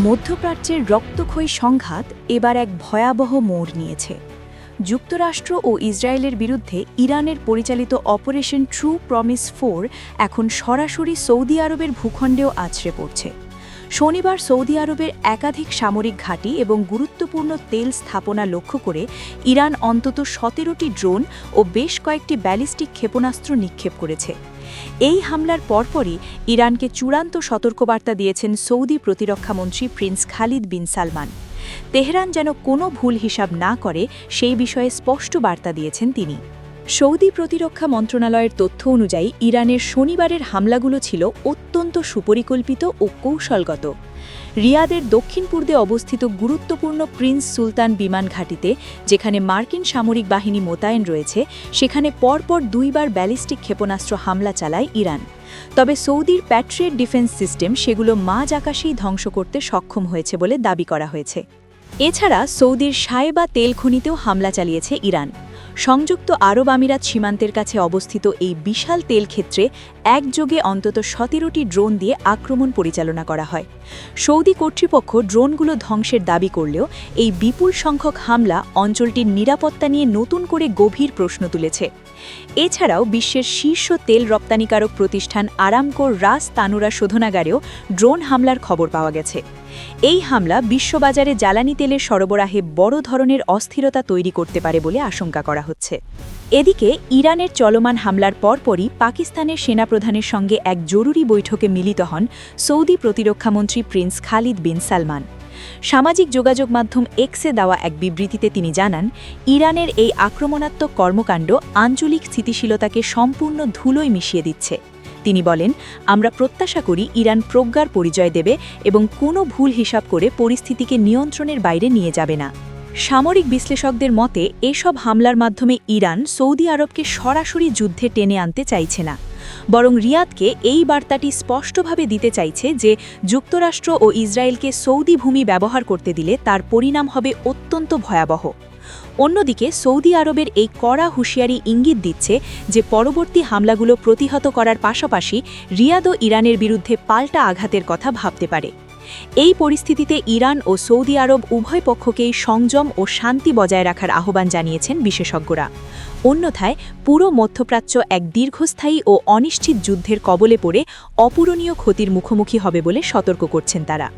মধ্যপ্রাচ্যের রক্তক্ষয়ী সংঘাত এবার এক ভয়াবহ মোড় নিয়েছে। যুক্তরাষ্ট্র ও ইসরায়েলের বিরুদ্ধে ইরানের পরিচালিত অপারেশন ট্রু প্রমিস 4 এখন সরাসরি সৌদি আরবের ভূখণ্ডেও আছড়ে পড়ছে। শনিবার সৌদি আরবের একাধিক সামরিক ঘাঁটি এবং গুরুত্বপূর্ণ তেল স্থাপনা লক্ষ্য করে ইরান অন্তত 17টি ড্রোন ও বেশ কয়েকটি ব্যালিস্টিক ক্ষেপণাস্ত্র নিক্ষেপ করেছে। এই হামলার পরপরই ইরানকে চূড়ান্ত সতর্কবার্তা দিয়েছেন সৌদি প্রতিরক্ষামন্ত্রী প্রিন্স খালিদ বিন সালমান। তেহরান যেন কোনো ভুল হিসাব না করে সেই বিষয়ে স্পষ্ট বার্তা দিয়েছেন তিনি। সৌদি প্রতিরক্ষা মন্ত্রণালয়ের তথ্য অনুযায়ী ইরানের শনিবারের হামলাগুলো ছিল অত্যন্ত সুপরিকল্পিত ও কৌশলগত। রিয়াদের দক্ষিণ পূর্বে অবস্থিত গুরুত্বপূর্ণ প্রিন্স সুলতান বিমান ঘাঁটিতে, যেখানে মার্কিন সামরিক বাহিনী মোতায়েন রয়েছে, সেখানে পরপর দুইবার ব্যালিস্টিক ক্ষেপণাস্ত্র হামলা চালায় ইরান। তবে সৌদির প্যাট্রিয়ট ডিফেন্স সিস্টেম সেগুলো মাঝ আকাশেই ধ্বংস করতে সক্ষম হয়েছে বলে দাবি করা হয়েছে। এছাড়া সৌদির সায়েবা তেল খনিতেও হামলা চালিয়েছে ইরান। সংযুক্ত আরব আমিরাত সীমান্তের কাছে অবস্থিত এই বিশাল তেল ক্ষেত্রে একযোগে অন্তত 17টি ড্রোন দিয়ে আক্রমণ পরিচালনা করা হয়। সৌদি কর্তৃপক্ষ ড্রোনগুলো ধ্বংসের দাবি করলেও এই বিপুল সংখ্যক হামলা অঞ্চলটির নিরাপত্তা নিয়ে নতুন করে গভীর প্রশ্ন তুলেছে। এছাড়াও বিশ্বের শীর্ষ তেল রপ্তানিকারক প্রতিষ্ঠান আরামকোর রাস তানুরা শোধনাগারেও ড্রোন হামলার খবর পাওয়া গেছে। এই হামলা বিশ্ববাজারে জ্বালানি তেলের সরবরাহে বড় ধরনের অস্থিরতা তৈরি করতে পারে বলে আশঙ্কা করা হচ্ছে। এদিকে ইরানের চলমান হামলার পরপরই পাকিস্তানের সেনাপ্রধানের সঙ্গে এক জরুরি বৈঠকে মিলিত হন সৌদি প্রতিরক্ষামন্ত্রী প্রিন্স খালিদ বিন সালমান। সামাজিক যোগাযোগ মাধ্যম এক্সে দেওয়া এক বিবৃতিতে তিনি জানান, ইরানের এই আক্রমণাত্মক কর্মকাণ্ড আঞ্চলিক স্থিতিশীলতাকে সম্পূর্ণ ধুলোয় মিশিয়ে দিচ্ছে। তিনি বলেন, আমরা প্রত্যাশা করি ইরান প্রজ্ঞার পরিচয় দেবে এবং কোনো ভুল হিসাব করে পরিস্থিতিকে নিয়ন্ত্রণের বাইরে নিয়ে যাবে না। সামরিক বিশ্লেষকদের মতে এসব হামলার মাধ্যমে ইরান সৌদি আরবকে সরাসরি যুদ্ধে টেনে আনতে চাইছে না, বরং রিয়াদকে এই বার্তাটি স্পষ্টভাবে দিতে চাইছে যে যুক্তরাষ্ট্র ও ইসরায়েলকে সৌদি ভূমি ব্যবহার করতে দিলে তার পরিণাম হবে অত্যন্ত ভয়াবহ। অন্যদিকে সৌদি আরবের এই কড়া হুঁশিয়ারি ইঙ্গিত দিচ্ছে যে পরবর্তী হামলাগুলো প্রতিহত করার পাশাপাশি রিয়াদও ইরানের বিরুদ্ধে পাল্টা আঘাতের কথা ভাবতে পারে। এই পরিস্থিতিতে ইরান ও সৌদি আরব উভয় পক্ষকেই সংযম ও শান্তি বজায় রাখার আহ্বান জানিয়েছেন বিশেষজ্ঞরা। অন্যথায় পুরো মধ্যপ্রাচ্য এক দীর্ঘস্থায়ী ও অনিশ্চিত যুদ্ধের কবলে পড়ে অপূরণীয় ক্ষতির মুখোমুখি হবে বলে সতর্ক করছেন তারা।